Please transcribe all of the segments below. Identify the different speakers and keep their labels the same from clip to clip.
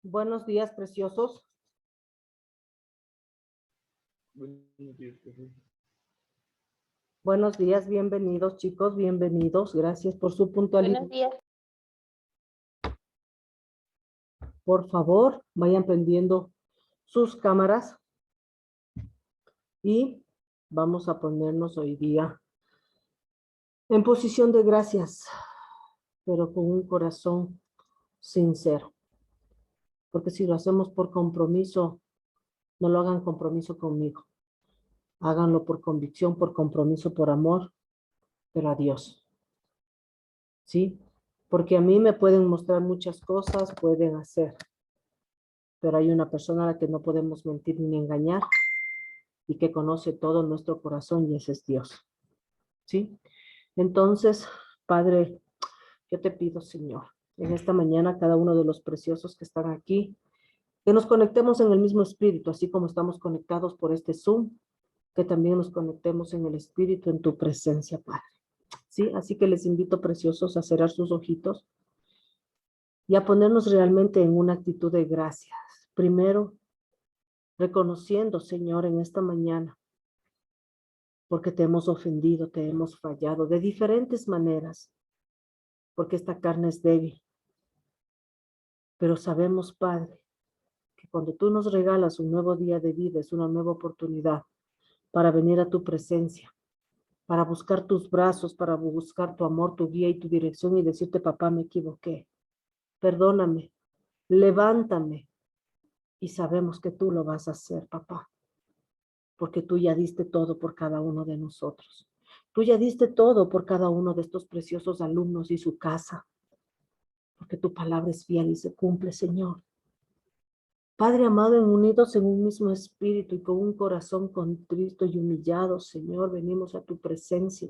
Speaker 1: Buenos días, preciosos. Buenos días, bienvenidos, chicos, bienvenidos. Gracias por su puntualidad.
Speaker 2: Buenos días.
Speaker 1: Por favor, vayan prendiendo sus cámaras y vamos a ponernos hoy día en posición de gracias, pero con un corazón sincero. Porque si lo hacemos por compromiso, no lo hagan compromiso conmigo. Háganlo por convicción, por compromiso, por amor, pero a Dios. ¿Sí? Porque a mí me pueden mostrar muchas cosas, pueden hacer. Pero hay una persona a la que no podemos mentir ni engañar y que conoce todo nuestro corazón y ese es Dios. ¿Sí? Entonces, Padre, yo te pido, Señor, en esta mañana cada uno de los preciosos que están aquí, que nos conectemos en el mismo espíritu, así como estamos conectados por este Zoom, que también nos conectemos en el espíritu, en tu presencia, Padre. ¿Sí? Así que les invito, preciosos, a cerrar sus ojitos y a ponernos realmente en una actitud de gracias. Primero, reconociendo, Señor, en esta mañana, porque te hemos ofendido, te hemos fallado de diferentes maneras, porque esta carne es débil. Pero sabemos, Padre, que cuando tú nos regalas un nuevo día de vida, es una nueva oportunidad para venir a tu presencia, para buscar tus brazos, para buscar tu amor, tu guía y tu dirección y decirte, papá, me equivoqué, perdóname, levántame. Y sabemos que tú lo vas a hacer, papá, porque tú ya diste todo por cada uno de nosotros. Tú ya diste todo por cada uno de estos preciosos alumnos y su casa, porque tu palabra es fiel y se cumple, Señor. Padre amado, unidos en un mismo espíritu y con un corazón contrito y humillado, Señor, venimos a tu presencia,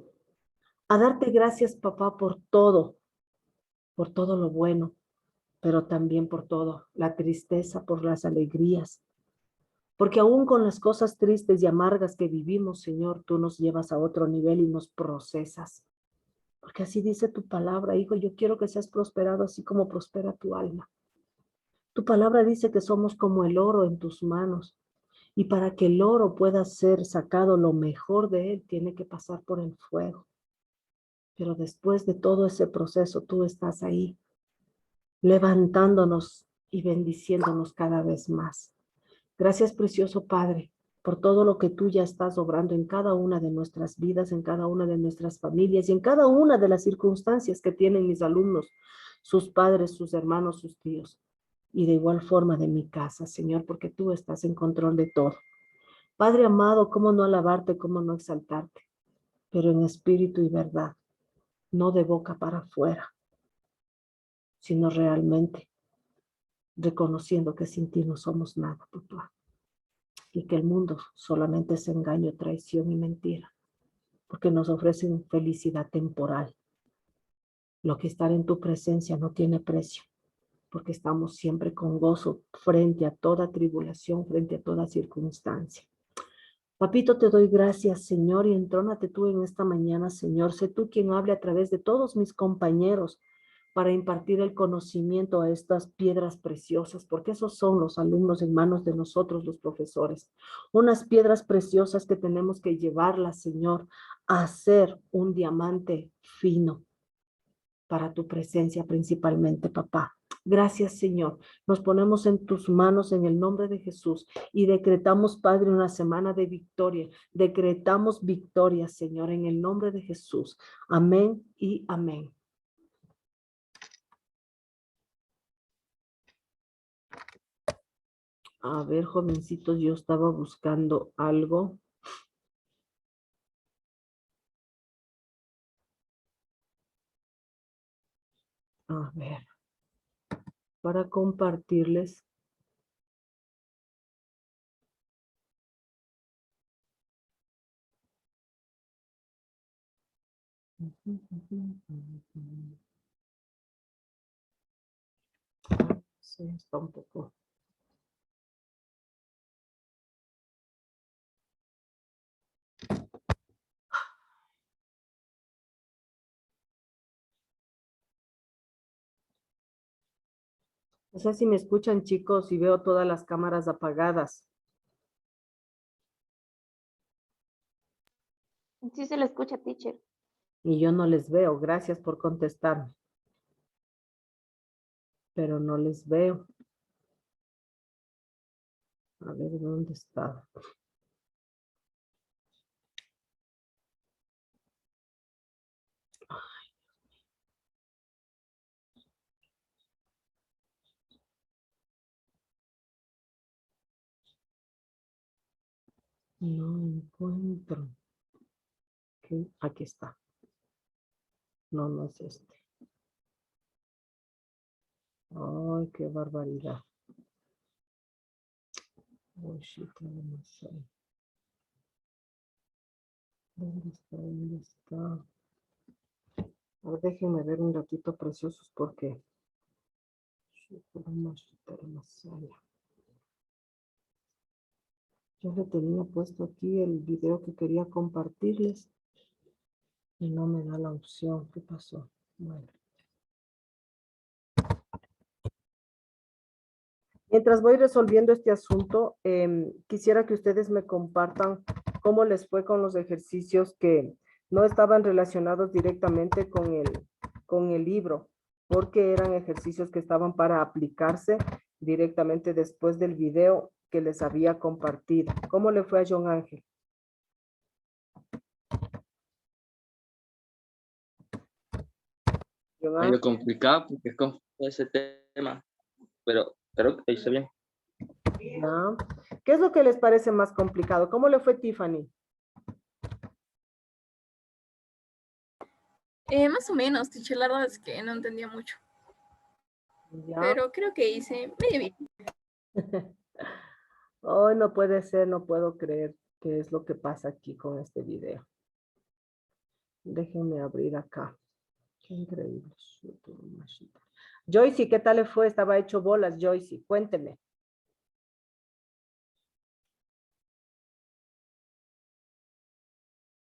Speaker 1: a darte gracias, papá, por todo lo bueno, pero también por todo, la tristeza, por las alegrías, porque aún con las cosas tristes y amargas que vivimos, Señor, tú nos llevas a otro nivel y nos procesas. Porque así dice tu palabra, hijo, yo quiero que seas prosperado así como prospera tu alma. Tu palabra dice que somos como el oro en tus manos. Y para que el oro pueda ser sacado lo mejor de él, tiene que pasar por el fuego. Pero después de todo ese proceso, tú estás ahí, levantándonos y bendiciéndonos cada vez más. Gracias, precioso Padre, por todo lo que tú ya estás obrando en cada una de nuestras vidas, en cada una de nuestras familias y en cada una de las circunstancias que tienen mis alumnos, sus padres, sus hermanos, sus tíos. Y de igual forma de mi casa, Señor, porque tú estás en control de todo. Padre amado, ¿cómo no alabarte, cómo no exaltarte? Pero en espíritu y verdad, no de boca para afuera, sino realmente reconociendo que sin ti no somos nada, papá. Y que el mundo solamente es engaño, traición y mentira, porque nos ofrecen felicidad temporal. Lo que estar en tu presencia no tiene precio, porque estamos siempre con gozo frente a toda tribulación, frente a toda circunstancia. Papito, te doy gracias, Señor, y entrónate tú en esta mañana, Señor. Sé tú quien hable a través de todos mis compañeros para impartir el conocimiento a estas piedras preciosas, porque esos son los alumnos en manos de nosotros, los profesores. Unas piedras preciosas que tenemos que llevarlas, Señor, a hacer un diamante fino para tu presencia principalmente, papá. Gracias, Señor. Nos ponemos en tus manos en el nombre de Jesús y decretamos, Padre, una semana de victoria. Decretamos victoria, Señor, en el nombre de Jesús. Amén y amén. A ver, jovencitos, yo estaba buscando algo. A ver, para compartirles. Sí, está un poco. No sé si me escuchan, chicos, y veo todas las cámaras apagadas.
Speaker 2: Sí se le escucha, teacher.
Speaker 1: Y yo no les veo. Gracias por contestarme. Pero no les veo. A ver, ¿dónde está? No encuentro. Aquí está. No, no es este. Ay, qué barbaridad. Oh, shit, no sé. ¿Dónde está? ¿Dónde está? A ver, déjenme ver un ratito, preciosos, porque yo le tenía puesto aquí el video que quería compartirles y no me da la opción. ¿Qué pasó? Bueno. Mientras voy resolviendo este asunto, quisiera que ustedes me compartan cómo les fue con los ejercicios que no estaban relacionados directamente con el libro, porque eran ejercicios que estaban para aplicarse directamente después del video que les había compartido. ¿Cómo le fue a John Ángel? John
Speaker 3: Medio
Speaker 1: Ángel,
Speaker 3: complicado porque es con ese tema, pero creo que lo hice bien.
Speaker 1: ¿ya? ¿Qué es lo que les parece más complicado? ¿Cómo le fue Tiffany?
Speaker 4: Más o menos, teacher, la verdad es que no entendía mucho.
Speaker 1: ¿Ya?
Speaker 4: Pero creo que hice medio bien.
Speaker 1: Hoy no puede ser, no puedo creer qué es lo que pasa aquí con este video. Déjenme abrir acá. Qué increíble. Joycey, ¿qué tal le fue? Estaba hecho bolas, Joycey. Cuénteme.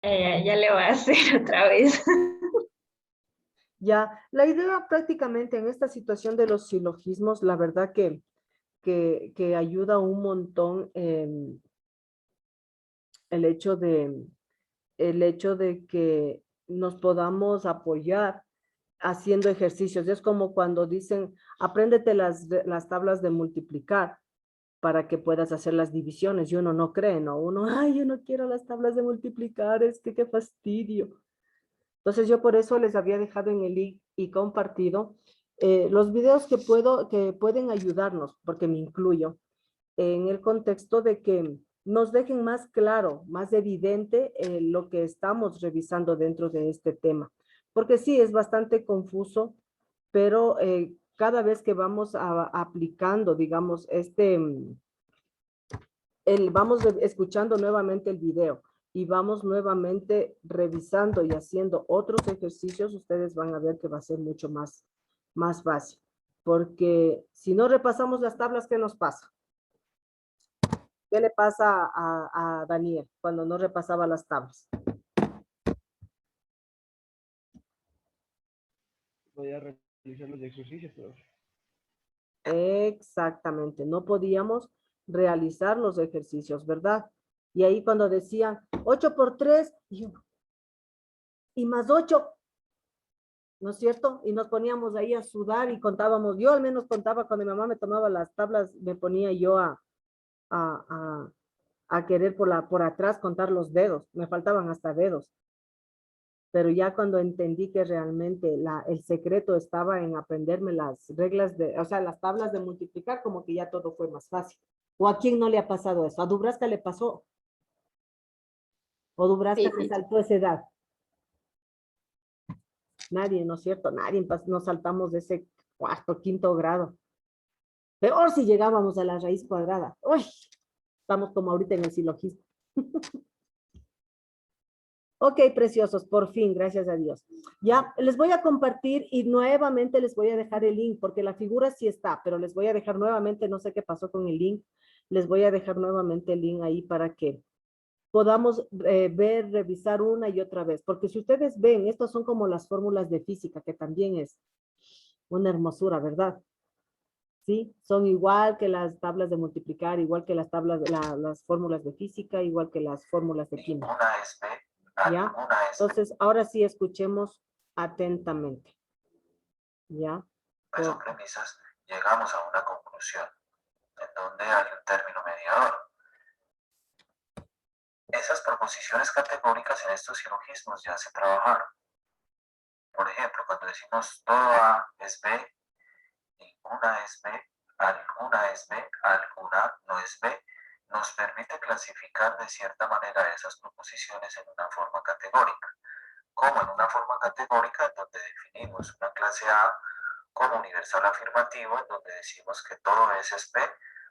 Speaker 2: Ya le voy a hacer otra vez.
Speaker 1: Ya, la idea prácticamente en esta situación de los silogismos, la verdad que ayuda un montón el hecho de que nos podamos apoyar haciendo ejercicios. Es como cuando dicen, apréndete las tablas de multiplicar para que puedas hacer las divisiones. Y uno no cree, ¿no? Uno, ay, yo no quiero las tablas de multiplicar, es que qué fastidio. Entonces yo por eso les había dejado en el link y compartido los videos que pueden ayudarnos, porque me incluyo, en el contexto de que nos dejen más claro, más evidente lo que estamos revisando dentro de este tema. Porque sí, es bastante confuso, pero cada vez que vamos aplicando, digamos, vamos escuchando nuevamente el video y vamos nuevamente revisando y haciendo otros ejercicios, ustedes van a ver que va a ser mucho más fácil. Porque si no repasamos las tablas, ¿qué nos pasa? ¿Qué le pasa a Daniel cuando no repasaba las tablas?
Speaker 5: Podía realizar los ejercicios, pero
Speaker 1: Exactamente, no podíamos realizar los ejercicios, ¿verdad? Y ahí cuando decían 8 por 3 y más 8, ¿no es cierto? Y nos poníamos ahí a sudar y contábamos, yo al menos contaba cuando mi mamá me tomaba las tablas, me ponía yo a, a, a querer por atrás contar los dedos, me faltaban hasta dedos. Pero ya cuando entendí que realmente el secreto estaba en aprenderme las reglas o sea, las tablas de multiplicar, como que ya todo fue más fácil. ¿O a quién no le ha pasado eso? ¿A Dubrasca le pasó? ¿O Dubrasca
Speaker 2: Sí,
Speaker 1: se
Speaker 2: teacher.
Speaker 1: saltó esa edad? Nadie, ¿no es cierto? Nadie nos saltamos de ese cuarto, quinto grado. Peor si llegábamos a la raíz cuadrada. Uy, estamos como ahorita en el silogismo. Ok, preciosos, por fin, gracias a Dios. Ya, les voy a compartir y nuevamente les voy a dejar el link, porque la figura sí está, pero les voy a dejar nuevamente, no sé qué pasó con el link, les voy a dejar nuevamente el link ahí para que podamos ver, revisar una y otra vez, porque si ustedes ven, estos son como las fórmulas de física, que también es una hermosura, ¿verdad? ¿sí? Son igual que las tablas de multiplicar, igual que las tablas, las fórmulas de física, igual que las fórmulas de química.
Speaker 6: Ninguna es B,
Speaker 1: ¿Ya?
Speaker 6: alguna es B.
Speaker 1: Entonces, ahora sí escuchemos atentamente. ¿Ya?
Speaker 6: Con esas premisas llegamos a una conclusión en donde hay un término mediador. Esas proposiciones categóricas en estos silogismos ya se trabajaron. Por ejemplo, cuando decimos todo A es B, ninguna es B, alguna es B, alguna no es B, nos permite clasificar de cierta manera esas proposiciones en una forma categórica. Como en una forma categórica en donde definimos una clase A como universal afirmativo, en donde decimos que todo S es P,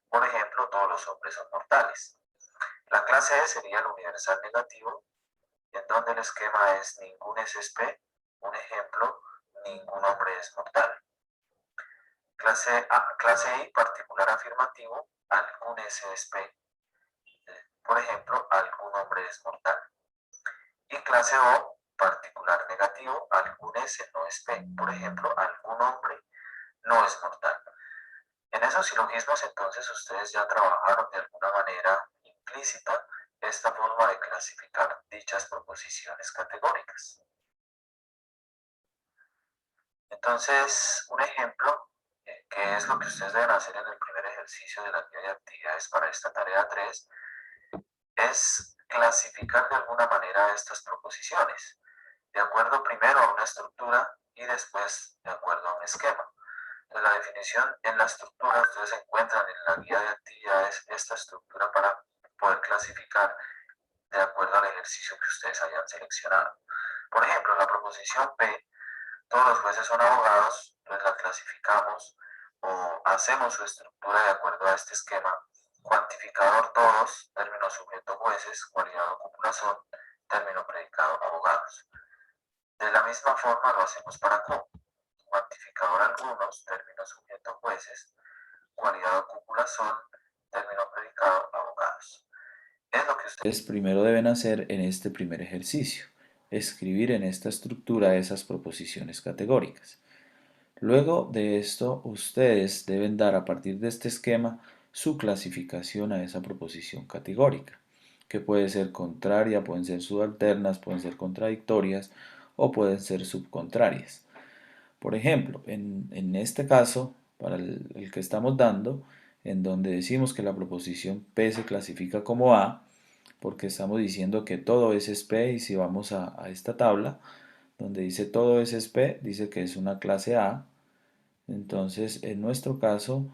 Speaker 6: por ejemplo, todos los hombres son mortales. La clase E sería el universal negativo, en donde el esquema es ningún S es P, un ejemplo, ningún hombre es mortal. Clase I, particular afirmativo, algún S es P, por ejemplo, algún hombre es mortal. Y clase O, particular negativo, algún S no es P, por ejemplo, algún hombre no es mortal. En esos silogismos entonces ustedes ya trabajaron de alguna manera implícita esta forma de clasificar dichas proposiciones categóricas. Entonces, un ejemplo, que es lo que ustedes deben hacer en el primer ejercicio de la guía de actividades para esta tarea 3, es clasificar de alguna manera estas proposiciones, de acuerdo primero a una estructura y después de acuerdo a un esquema. Entonces, la definición en la estructura, ustedes encuentran en la guía de actividades esta estructura para poder clasificar de acuerdo al ejercicio que ustedes hayan seleccionado. Por ejemplo, la proposición P, todos los jueces son abogados, entonces la clasificamos o hacemos su estructura de acuerdo a este esquema. Cuantificador todos, término sujeto jueces, cualidad o cúpula son, término predicado abogados. De la misma forma lo hacemos para Q. Cuantificador algunos, término sujeto jueces, cualidad o cúpula son, término predicado abogados. Es lo que ustedes
Speaker 7: primero deben hacer en este primer ejercicio, escribir en esta estructura esas proposiciones categóricas. Luego de esto, ustedes deben dar a partir de este esquema su clasificación a esa proposición categórica, que puede ser contraria, pueden ser subalternas, pueden ser contradictorias o pueden ser subcontrarias. Por ejemplo, en este caso, para el que estamos dando, en donde decimos que la proposición P se clasifica como A, porque estamos diciendo que todo S es P, y si vamos a esta tabla, donde dice todo S es P, dice que es una clase A. Entonces, en nuestro caso,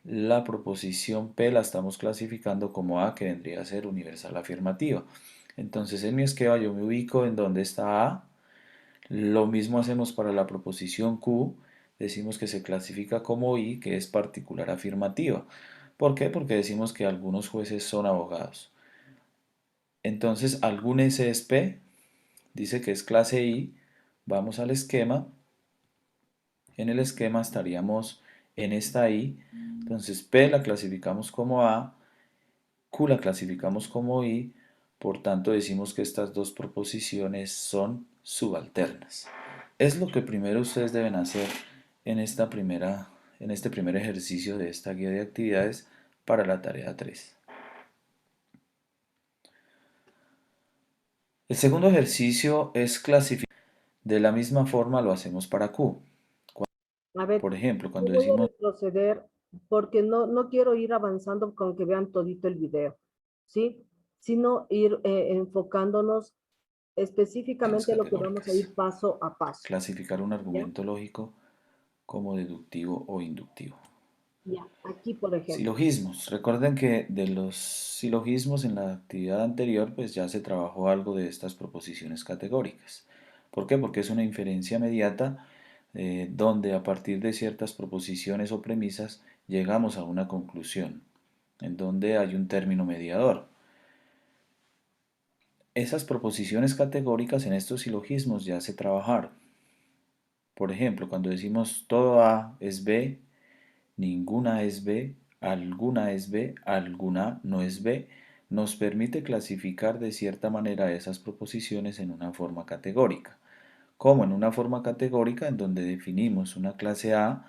Speaker 7: la proposición P la estamos clasificando como A, que vendría a ser universal afirmativa. Entonces, en mi esquema yo me ubico en donde está A. Lo mismo hacemos para la proposición Q, decimos que se clasifica como I, que es particular afirmativa. ¿Por qué? Porque decimos que algunos jueces son abogados. Entonces, algún S es P, dice que es clase I, vamos al esquema, en el esquema estaríamos en esta I, entonces P la clasificamos como A, Q la clasificamos como I, por tanto decimos que estas dos proposiciones son subalternas. Es lo que primero ustedes deben hacer en este primer ejercicio de esta guía de actividades para la tarea 3. El segundo ejercicio es clasificar. De la misma forma lo hacemos para Q.
Speaker 1: A ver,
Speaker 7: Por ejemplo, cuando
Speaker 1: voy a
Speaker 7: decimos
Speaker 1: retroceder porque no quiero ir avanzando con que vean todito el video, ¿sí? Sino ir enfocándonos específicamente a lo que vamos a ir paso a paso.
Speaker 7: clasificar un argumento lógico como deductivo o inductivo.
Speaker 1: Ya, aquí por ejemplo.
Speaker 7: Silogismos. Recuerden que de los silogismos en la actividad anterior pues ya se trabajó algo de estas proposiciones categóricas. ¿Por qué? Porque es una inferencia mediata donde a partir de ciertas proposiciones o premisas llegamos a una conclusión, en donde hay un término mediador. Esas proposiciones categóricas en estos silogismos ya se trabajaron. Por ejemplo, cuando decimos todo A es B, ninguna es B, alguna es B, alguna no es B, nos permite clasificar de cierta manera esas proposiciones en una forma categórica. Como en una forma categórica en donde definimos una clase A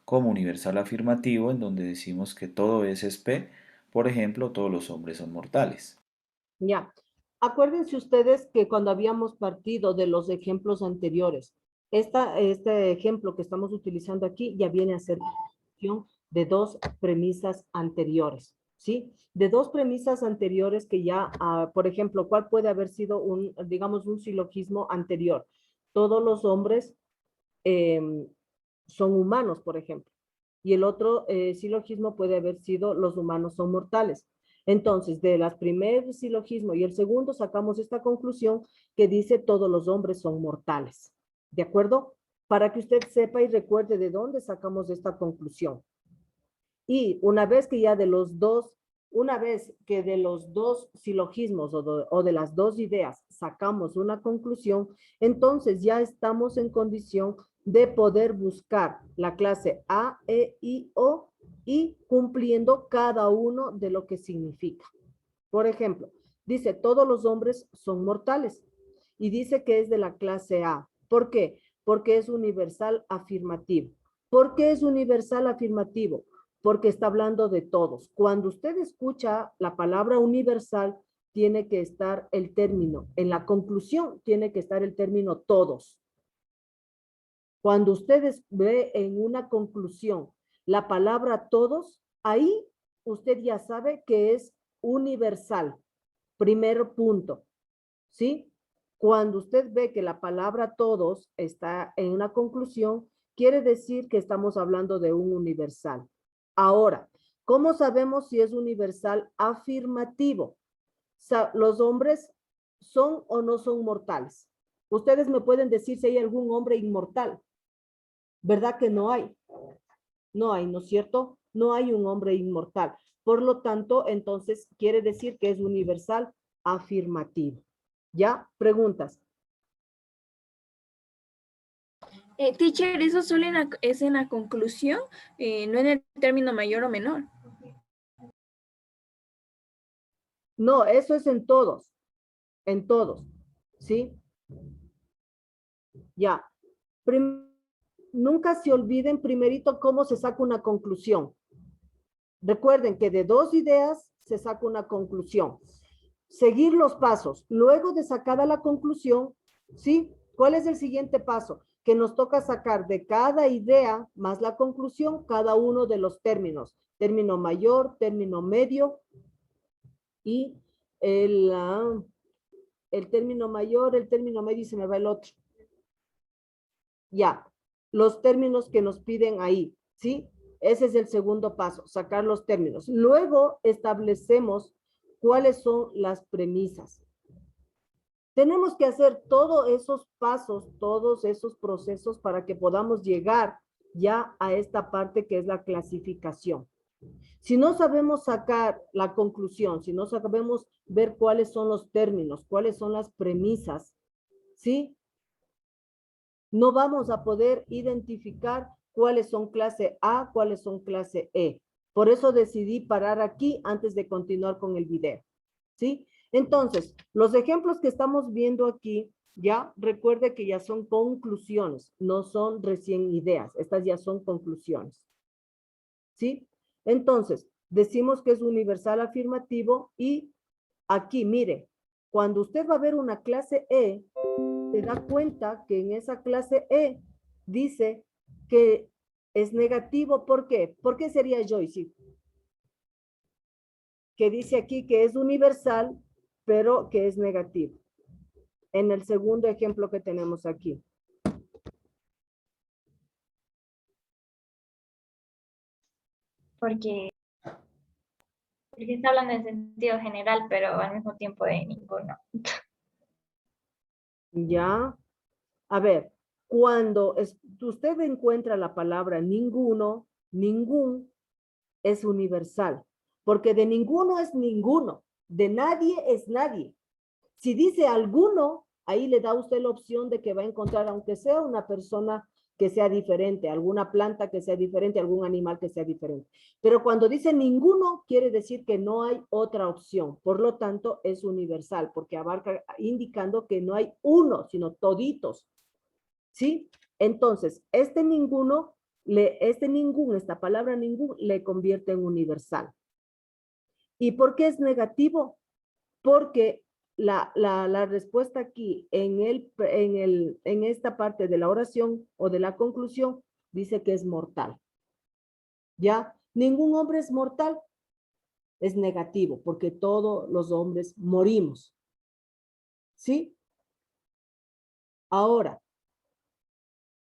Speaker 7: como universal afirmativo, en donde decimos que todo es P, por ejemplo, todos los hombres son mortales.
Speaker 1: Ya. Acuérdense ustedes que cuando habíamos partido de los ejemplos anteriores, este ejemplo que estamos utilizando aquí ya viene a ser de dos premisas anteriores, ¿sí? De dos premisas anteriores que ya, por ejemplo, ¿cuál puede haber sido digamos, un silogismo anterior? Todos los hombres son humanos, por ejemplo. Y el otro silogismo puede haber sido los humanos son mortales. Entonces, de las primer silogismo y el segundo sacamos esta conclusión que dice todos los hombres son mortales. ¿De acuerdo? Para que usted sepa y recuerde de dónde sacamos esta conclusión. Y una vez que ya de los dos silogismos o de las dos ideas sacamos una conclusión, entonces ya estamos en condición de poder buscar la clase A, E, I, O y cumpliendo cada uno de lo que significa. Por ejemplo, dice todos los hombres son mortales y dice que es de la clase A. ¿Por qué? Porque es universal afirmativo. ¿Por qué es universal afirmativo? Porque está hablando de todos. Cuando usted escucha la palabra universal, tiene que estar el término, en la conclusión tiene que estar el término todos. Cuando ustedes ve en una conclusión la palabra todos, ahí usted ya sabe que es universal. Primer punto, ¿sí? Cuando usted ve que la palabra todos está en una conclusión, quiere decir que estamos hablando de un universal. Ahora, ¿cómo sabemos si es universal afirmativo? ¿Los hombres son o no son mortales? Ustedes me pueden decir si hay algún hombre inmortal. ¿Verdad que no hay? No hay, ¿no es cierto? No hay un hombre inmortal. Por lo tanto, entonces, quiere decir que es universal afirmativo. ¿Ya? Preguntas.
Speaker 4: Teacher, eso solo es en la conclusión, no en el término mayor o menor.
Speaker 1: No, eso es en todos, ¿sí? Ya. Nunca se olviden primerito cómo se saca una conclusión. Recuerden que de dos ideas se saca una conclusión. Seguir los pasos. Luego de sacada la conclusión, ¿sí? ¿Cuál es el siguiente paso? Que nos toca sacar de cada idea más la conclusión, cada uno de los términos. Término mayor, término medio y el término mayor, el término medio y se me va el otro. Ya, los términos que nos piden ahí, ¿sí? Ese es el segundo paso, sacar los términos. Luego establecemos cuáles son las premisas. Tenemos que hacer todos esos pasos, todos esos procesos para que podamos llegar ya a esta parte que es la clasificación. Si no sabemos sacar la conclusión, si no sabemos ver cuáles son los términos, cuáles son las premisas, ¿sí? No vamos a poder identificar cuáles son clase A, cuáles son clase E. Por eso decidí parar aquí antes de continuar con el video, ¿sí? Entonces, los ejemplos que estamos viendo aquí, ya recuerde que ya son conclusiones, no son recién ideas, estas ya son conclusiones, ¿sí? Entonces, decimos que es universal afirmativo y aquí, mire, cuando usted va a ver una clase E, se da cuenta que en esa clase E dice que es negativo. ¿Por qué? ¿Por qué sería Joyce? Que dice aquí que es universal, pero que es negativo. En el segundo ejemplo que tenemos aquí.
Speaker 2: Porque está hablando en sentido general, pero al mismo tiempo de ninguno.
Speaker 1: Ya. A ver, cuando usted encuentra la palabra ninguno, ningún es universal, porque de ninguno es ninguno, de nadie es nadie. Si dice alguno, ahí le da usted la opción de que va a encontrar, aunque sea una persona que sea diferente, alguna planta que sea diferente, algún animal que sea diferente. Pero cuando dice ninguno, quiere decir que no hay otra opción. Por lo tanto, es universal, porque abarca, indicando que no hay uno, sino toditos. ¿Sí? Entonces, este ninguno este ningún, esta palabra ningún, le convierte en universal. ¿Y por qué es negativo? Porque la respuesta aquí en esta parte de la oración o de la conclusión dice que es mortal. ¿Ya? Ningún hombre es mortal. Es negativo porque todos los hombres morimos. ¿Sí? Ahora,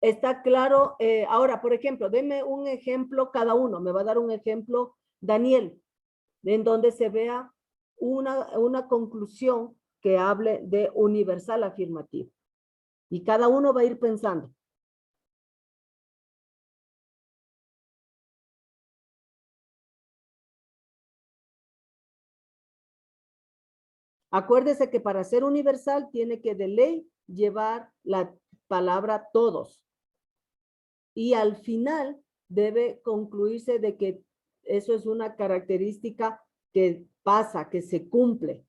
Speaker 1: ¿está claro? Ahora, por ejemplo, deme un ejemplo cada uno. Me va a dar un ejemplo Daniel, en donde se vea una conclusión que hable de universal afirmativo. Y cada uno va a ir pensando. Acuérdese que para ser universal tiene que de ley llevar la palabra todos. Y al final debe concluirse de que eso es una característica que pasa, que se cumple.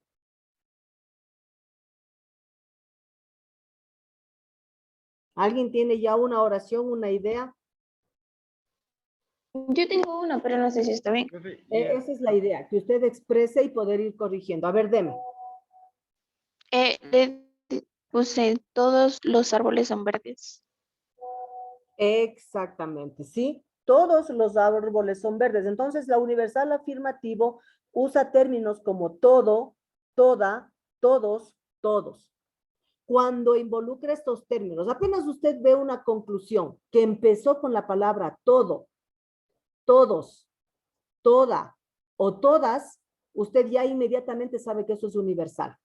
Speaker 1: ¿Alguien tiene ya una oración, una idea?
Speaker 8: Yo tengo uno, pero no sé si está bien.
Speaker 5: Profe, ya.
Speaker 1: Esa es la idea, que usted exprese y poder ir corrigiendo. A ver, deme.
Speaker 8: Le puse todos los árboles son verdes.
Speaker 1: Exactamente, ¿sí? Todos los árboles son verdes. Entonces, la universal afirmativo usa términos como todo, toda, todos, todos. Cuando involucra estos términos, apenas usted ve una conclusión que empezó con la palabra todo, todos, toda o todas, usted ya inmediatamente sabe que eso es universal.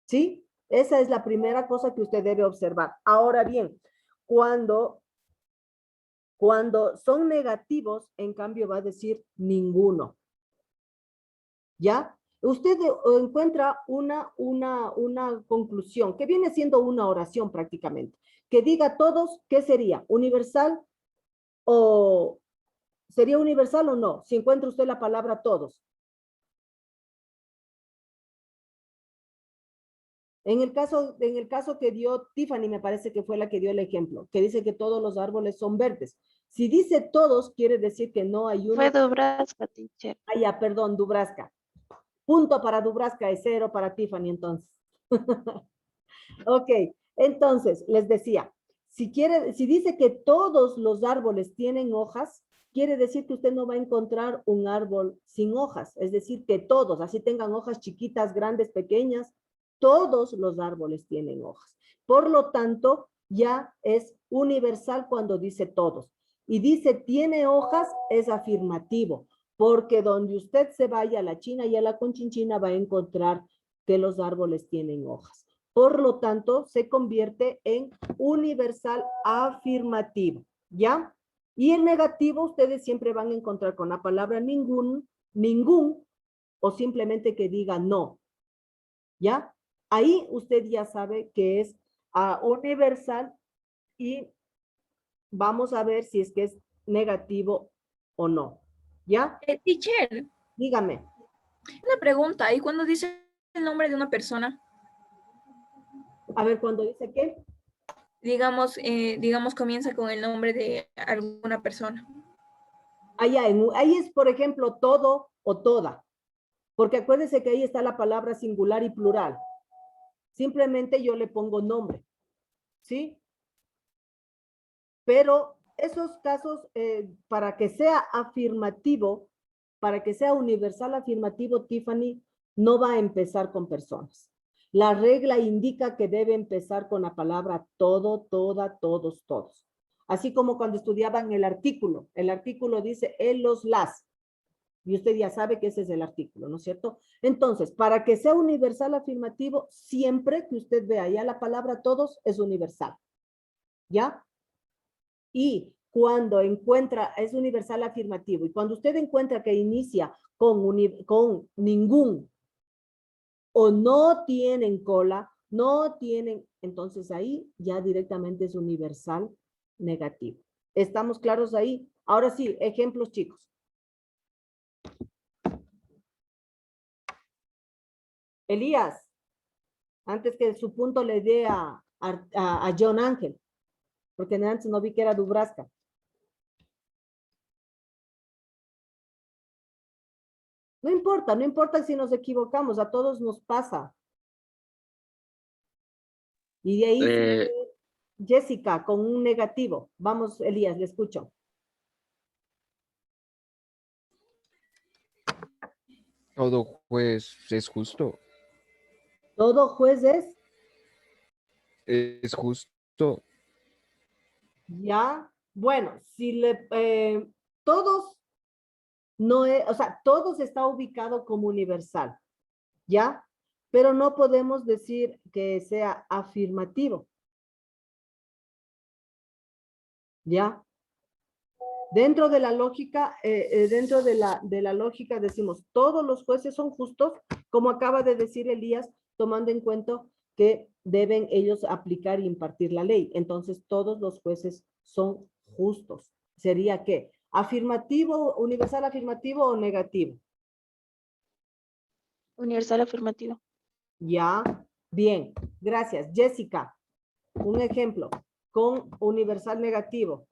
Speaker 1: ¿Sí? Esa es la primera cosa que usted debe observar. Ahora bien, cuando son negativos, en cambio va a decir ninguno. ¿Ya? Usted encuentra una conclusión que viene siendo una oración prácticamente. Que diga todos, ¿qué sería? ¿Universal o sería universal o no? Si encuentra usted la palabra todos. En el caso que dio Tiffany, me parece que fue la que dio el ejemplo, que dice que todos los árboles son verdes. Si dice todos, quiere decir que no hay uno.
Speaker 8: Fue Dubrasca, teacher.
Speaker 1: Ah, ya, perdón, Dubrasca. Punto para Dubrasca y 0 para Tiffany, entonces. Ok, entonces, les decía, si dice que todos los árboles tienen hojas, quiere decir que usted no va a encontrar un árbol sin hojas. Es decir, que todos, así tengan hojas chiquitas, grandes, pequeñas, todos los árboles tienen hojas. Por lo tanto, ya es universal cuando dice todos. Y dice tiene hojas, es afirmativo, porque donde usted se vaya a la China y a la Conchinchina va a encontrar que los árboles tienen hojas. Por lo tanto, se convierte en universal afirmativo, ¿ya? Y el negativo ustedes siempre van a encontrar con la palabra ningún, o simplemente que diga no, ¿ya? Ahí usted ya sabe que es universal y vamos a ver si es que es negativo o no, ¿ya?
Speaker 4: Teacher,
Speaker 1: Dígame.
Speaker 4: una pregunta. ¿Y cuando dice el nombre de una persona?
Speaker 1: A ver, cuando dice qué.
Speaker 4: Digamos, comienza con el nombre de alguna persona.
Speaker 1: Ahí es, por ejemplo, todo o toda. Porque acuérdense que ahí está la palabra singular y plural. Simplemente yo le pongo nombre. ¿Sí? Pero esos casos, para que sea afirmativo, para que sea universal afirmativo, Tiffany, no va a empezar con personas. La regla indica que debe empezar con la palabra todo, toda, todos, todos. Así como cuando estudiaban el artículo dice él, los, las. Y usted ya sabe que ese es el artículo, ¿no es cierto? Entonces, para que sea universal afirmativo, siempre que usted vea ya la palabra todos, es universal. ¿Ya? Y cuando encuentra, es universal afirmativo, y cuando usted encuentra que inicia con ningún, o no tienen cola, no tienen, entonces ahí ya directamente es universal negativo. ¿Estamos claros ahí? Ahora sí, ejemplos, chicos. Elías, antes que su punto le dé a John Ángel, porque antes no vi que era Dubrasca. No importa, no importa si nos equivocamos, a todos nos pasa. Y de ahí
Speaker 3: Eh,
Speaker 1: Jessica con un negativo. Vamos, Elías, le escucho.
Speaker 5: Todo juez es justo.
Speaker 1: Todo juez
Speaker 5: Es justo.
Speaker 1: ya. Bueno, si todos no es, o sea, todos está ubicado como universal, ¿ya? Pero no podemos decir que sea afirmativo. ¿Ya? Dentro de la lógica, dentro de la lógica decimos, todos los jueces son justos, como acaba de decir Elías, tomando en cuenta que deben ellos aplicar e impartir la ley. Entonces, todos los jueces son justos. ¿Sería qué? ¿Afirmativo, universal afirmativo o negativo?
Speaker 8: Universal afirmativo.
Speaker 1: Ya, bien, gracias. Jessica, un ejemplo con universal negativo.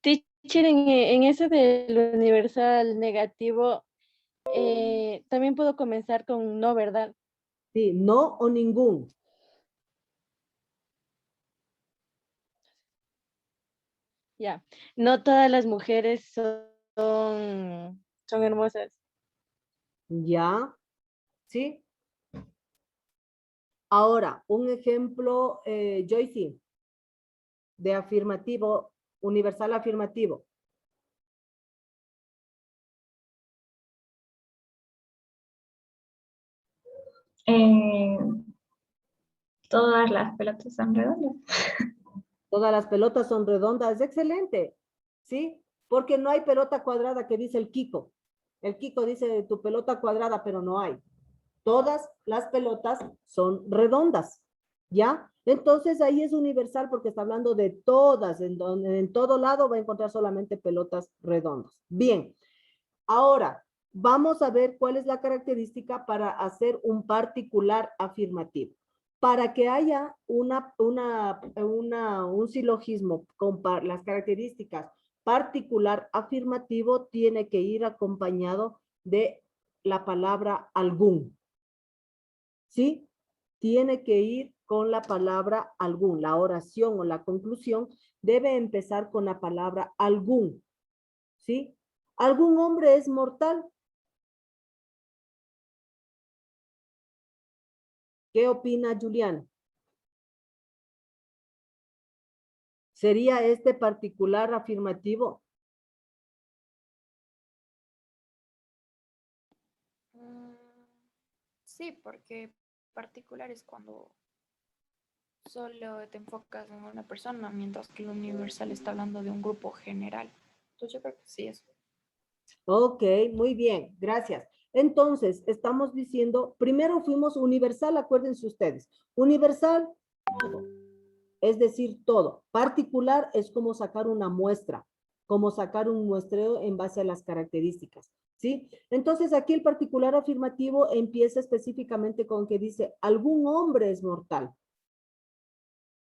Speaker 9: Teacher, en ese del universal negativo, también puedo comenzar con no, ¿verdad?
Speaker 1: Sí, no o ningún.
Speaker 9: Ya. No todas las mujeres son hermosas.
Speaker 1: Ya, ¿sí? Ahora, un ejemplo, Joyce, de afirmativo, universal afirmativo.
Speaker 2: Eh, todas las pelotas son redondas.
Speaker 1: Todas las pelotas son redondas, excelente, ¿sí? Porque no hay pelota cuadrada que dice el Kiko. El Kiko dice tu pelota cuadrada, pero no hay. Todas las pelotas son redondas, ¿ya? Entonces ahí es universal porque está hablando de todas, en todo lado va a encontrar solamente pelotas redondas. Bien, ahora vamos a ver cuál es la característica para hacer un particular afirmativo. Para que haya un silogismo con las características particular afirmativo, tiene que ir acompañado de la palabra algún. ¿Sí? Tiene que ir con la palabra algún. La oración o la conclusión debe empezar con la palabra algún. ¿Sí? ¿Algún hombre es mortal? ¿Qué opina Julián? ¿Sería este particular afirmativo?
Speaker 10: Sí, porque particular es cuando solo te enfocas en una persona, mientras que el universal está hablando de un grupo general. Entonces yo creo que sí es.
Speaker 1: Ok, muy bien, gracias. Entonces, estamos diciendo, primero fuimos universal, acuérdense ustedes. Universal, todo, es decir, todo. Particular es como sacar una muestra, como sacar un muestreo en base a las características, ¿sí? Entonces, aquí el particular afirmativo empieza específicamente con que dice, algún hombre es mortal,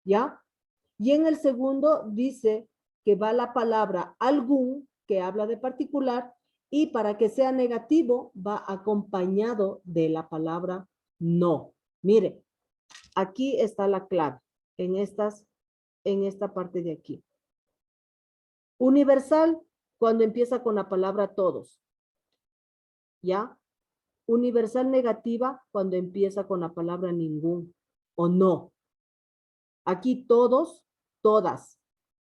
Speaker 1: ¿ya? Y en el segundo dice que va la palabra algún, que habla de particular, y para que sea negativo va acompañado de la palabra no. Mire, aquí está la clave, en esta parte de aquí. Universal, cuando empieza con la palabra todos, ¿ya? Universal negativa, cuando empieza con la palabra ningún o no. Aquí todos, todas.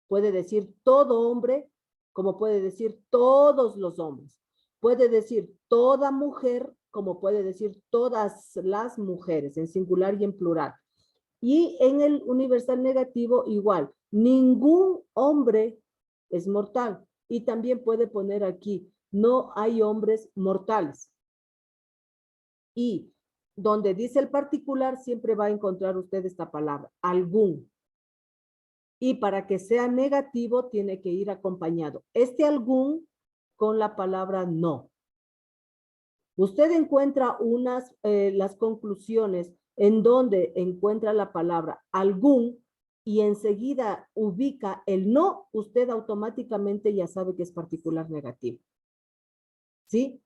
Speaker 1: Puede decir todo hombre, como puede decir todos los hombres. Puede decir toda mujer, como puede decir todas las mujeres, en singular y en plural. Y en el universal negativo igual, ningún hombre es mortal. Y también puede poner aquí, no hay hombres mortales. Y donde dice el particular, siempre va a encontrar usted esta palabra, algún. Y para que sea negativo, tiene que ir acompañado este algún con la palabra no. Usted encuentra las conclusiones en donde encuentra la palabra algún y enseguida ubica el no, usted automáticamente ya sabe que es particular negativo. ¿Sí?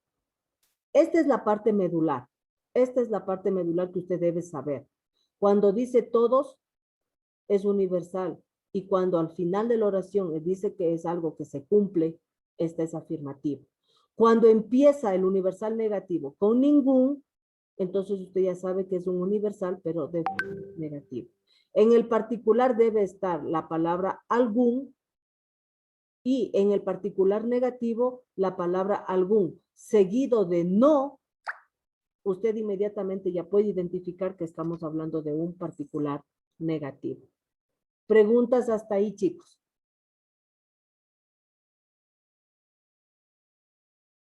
Speaker 1: Esta es la parte medular. Esta es la parte medular que usted debe saber. Cuando dice todos, es universal. Y cuando al final de la oración dice que es algo que se cumple, esta es afirmativa. Cuando empieza el universal negativo con ningún, entonces usted ya sabe que es un universal, pero de negativo. En el particular debe estar la palabra algún y en el particular negativo la palabra algún, seguido de no, usted inmediatamente ya puede identificar que estamos hablando de un particular negativo. Preguntas hasta ahí, chicos.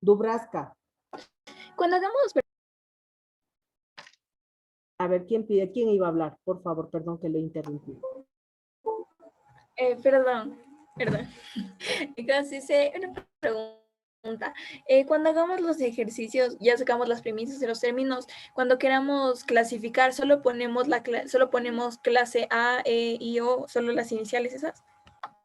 Speaker 1: Dubraska.
Speaker 4: Cuando hagamos,
Speaker 1: A ver, ¿quién pide? ¿Quién iba a hablar? Por favor, perdón que le interrumpí.
Speaker 4: perdón. Entonces, una pregunta. Cuando hagamos los ejercicios, ya sacamos las premisas de los términos. Cuando queramos clasificar, solo ponemos clase A, E, I, O, solo las iniciales esas.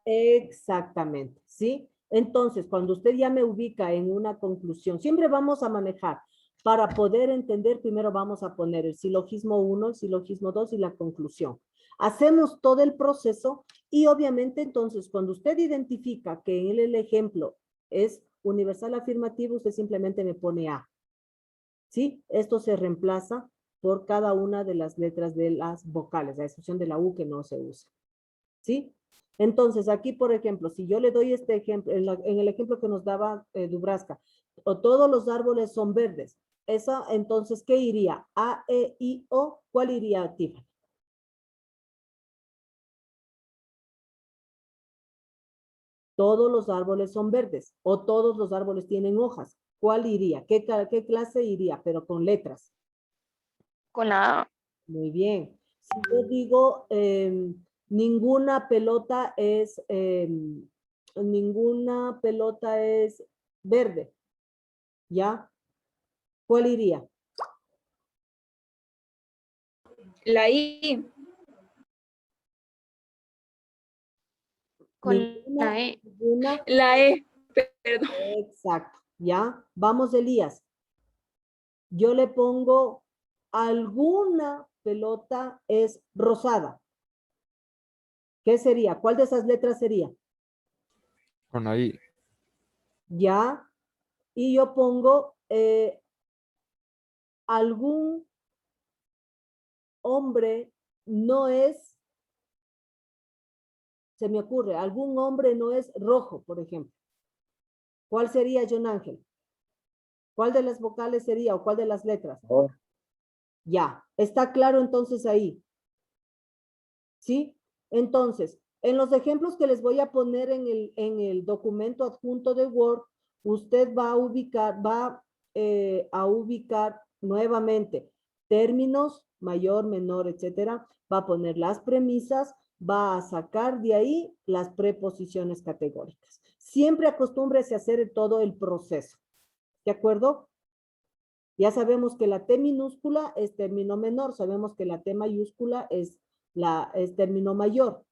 Speaker 1: Exactamente, ¿sí? Entonces, cuando usted ya me ubica en una conclusión, siempre vamos a manejar. Para poder entender, primero vamos a poner el silogismo 1, el silogismo 2 y la conclusión. Hacemos todo el proceso y obviamente entonces cuando usted identifica que en el ejemplo es universal afirmativo, usted simplemente me pone A. ¿Sí? Esto se reemplaza por cada una de las letras de las vocales, a excepción de la U que no se usa. ¿Sí? Entonces, aquí, por ejemplo, si yo le doy este ejemplo, en el ejemplo que nos daba Dubraska, o todos los árboles son verdes, esa, entonces, ¿qué iría? A, E, I, O, ¿cuál iría, Tiffany? Todos los árboles son verdes, o todos los árboles tienen hojas. ¿Cuál iría? ¿Qué clase iría? Pero con letras.
Speaker 8: Con la A.
Speaker 1: Muy bien. Si yo digo, ninguna pelota es verde, ¿ya? ¿Cuál iría?
Speaker 4: La I.
Speaker 8: Con
Speaker 1: Ninguna,
Speaker 8: la E.
Speaker 1: ninguna.
Speaker 4: La E. Perdón.
Speaker 1: Exacto, ¿ya? Vamos, Elías. Yo le pongo, alguna pelota es rosada. ¿Qué sería? ¿Cuál de esas letras sería?
Speaker 5: Con la I.
Speaker 1: ¿Ya? Y yo pongo, algún hombre no es, se me ocurre, algún hombre no es rojo, por ejemplo. ¿Cuál sería, John Ángel? ¿Cuál de las vocales sería o cuál de las letras?
Speaker 3: Oh.
Speaker 1: Ya, está claro entonces ahí. ¿Sí? Entonces, en los ejemplos que les voy a poner en el documento adjunto de Word, usted va a ubicar, nuevamente términos, mayor, menor, etcétera. Va a poner las premisas, va a sacar de ahí las preposiciones categóricas. Siempre acostúmbrese a hacer todo el proceso. ¿De acuerdo? Ya sabemos que la T minúscula es término menor, sabemos que la T mayúscula es término mayor.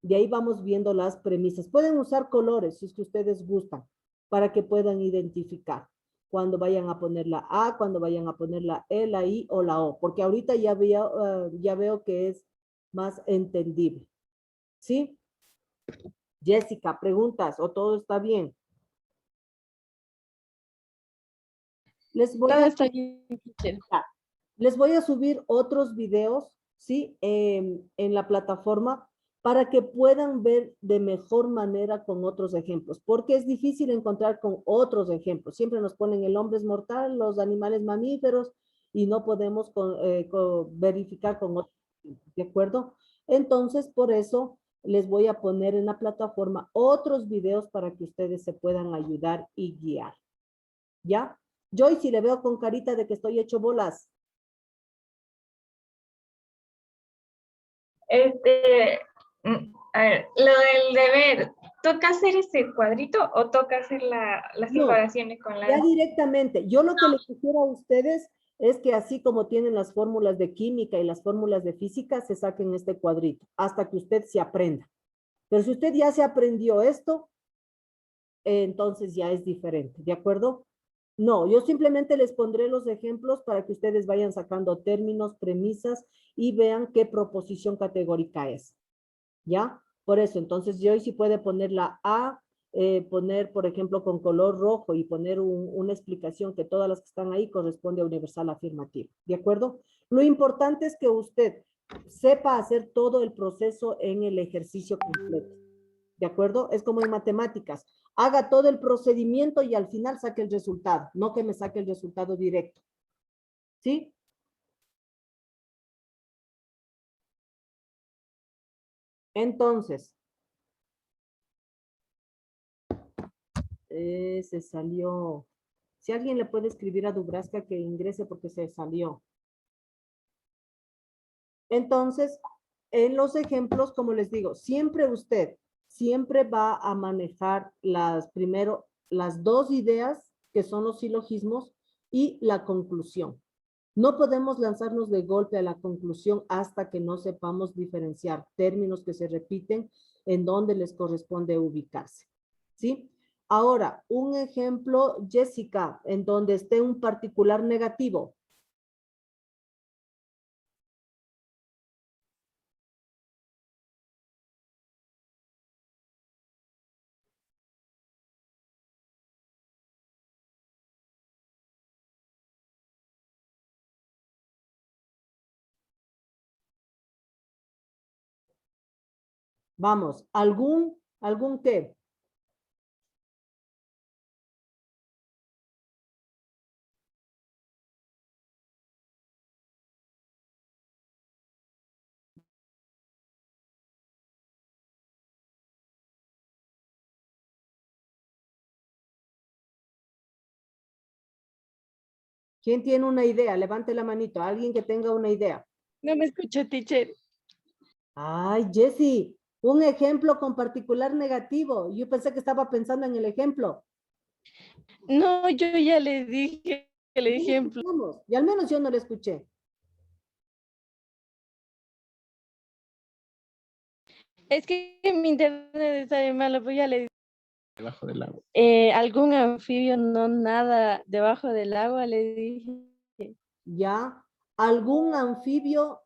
Speaker 1: De ahí vamos viendo las premisas. Pueden usar colores si es que ustedes gustan para que puedan identificar cuando vayan a poner la A, cuando vayan a poner la E, la I o la O, porque ahorita ya veo que es más entendible. ¿Sí? Jessica, preguntas o todo está bien.
Speaker 9: Todo está bien, teacher.
Speaker 1: Les voy a subir otros videos, ¿sí? En la plataforma para que puedan ver de mejor manera con otros ejemplos, porque es difícil encontrar con otros ejemplos. Siempre nos ponen el hombre es mortal, los animales mamíferos, y no podemos verificar con otros, ¿de acuerdo? Entonces, por eso les voy a poner en la plataforma otros videos para que ustedes se puedan ayudar y guiar. ¿Ya? Joyce, si le veo con carita de que estoy hecho bolas.
Speaker 2: A ver, lo del deber, ¿toca hacer ese cuadrito o toca hacer las
Speaker 1: No,
Speaker 2: separaciones con
Speaker 1: ya
Speaker 2: la...
Speaker 1: directamente. Yo lo que les sugiero a ustedes es que así como tienen las fórmulas de química y las fórmulas de física, se saquen este cuadrito hasta que usted se aprenda. Pero si usted ya se aprendió esto, entonces ya es diferente, ¿de acuerdo? No, yo simplemente les pondré los ejemplos para que ustedes vayan sacando términos, premisas y vean qué proposición categórica es, ¿ya? Por eso, entonces yo sí puede poner la A, poner, por ejemplo, con color rojo y poner una explicación que todas las que están ahí corresponde a universal afirmativo, ¿de acuerdo? Lo importante es que usted sepa hacer todo el proceso en el ejercicio completo, ¿de acuerdo? Es como en matemáticas. Haga todo el procedimiento y al final saque el resultado, no que me saque el resultado directo. ¿Sí? Entonces, se salió. Si alguien le puede escribir a Dubrasca que ingrese porque se salió. Entonces, en los ejemplos, como les digo, siempre va a manejar primero las dos ideas que son los silogismos y la conclusión. No podemos lanzarnos de golpe a la conclusión hasta que no sepamos diferenciar términos que se repiten en donde les corresponde ubicarse. ¿Sí? Ahora, un ejemplo, Jessica, en donde esté un particular negativo. Vamos, ¿algún qué? ¿Quién tiene una idea? Levante la manito. Alguien que tenga una idea.
Speaker 9: No me escucho, teacher.
Speaker 1: Ay, Jessie, un ejemplo con particular negativo. Yo pensé que estaba pensando en el ejemplo.
Speaker 9: No, yo ya le dije el ejemplo.
Speaker 1: Vamos, y al menos yo no lo escuché.
Speaker 9: Es que mi internet está de malo, pues ya le dije.
Speaker 5: Debajo del agua.
Speaker 9: Algún anfibio no nada debajo del agua, le dije.
Speaker 1: Ya, algún anfibio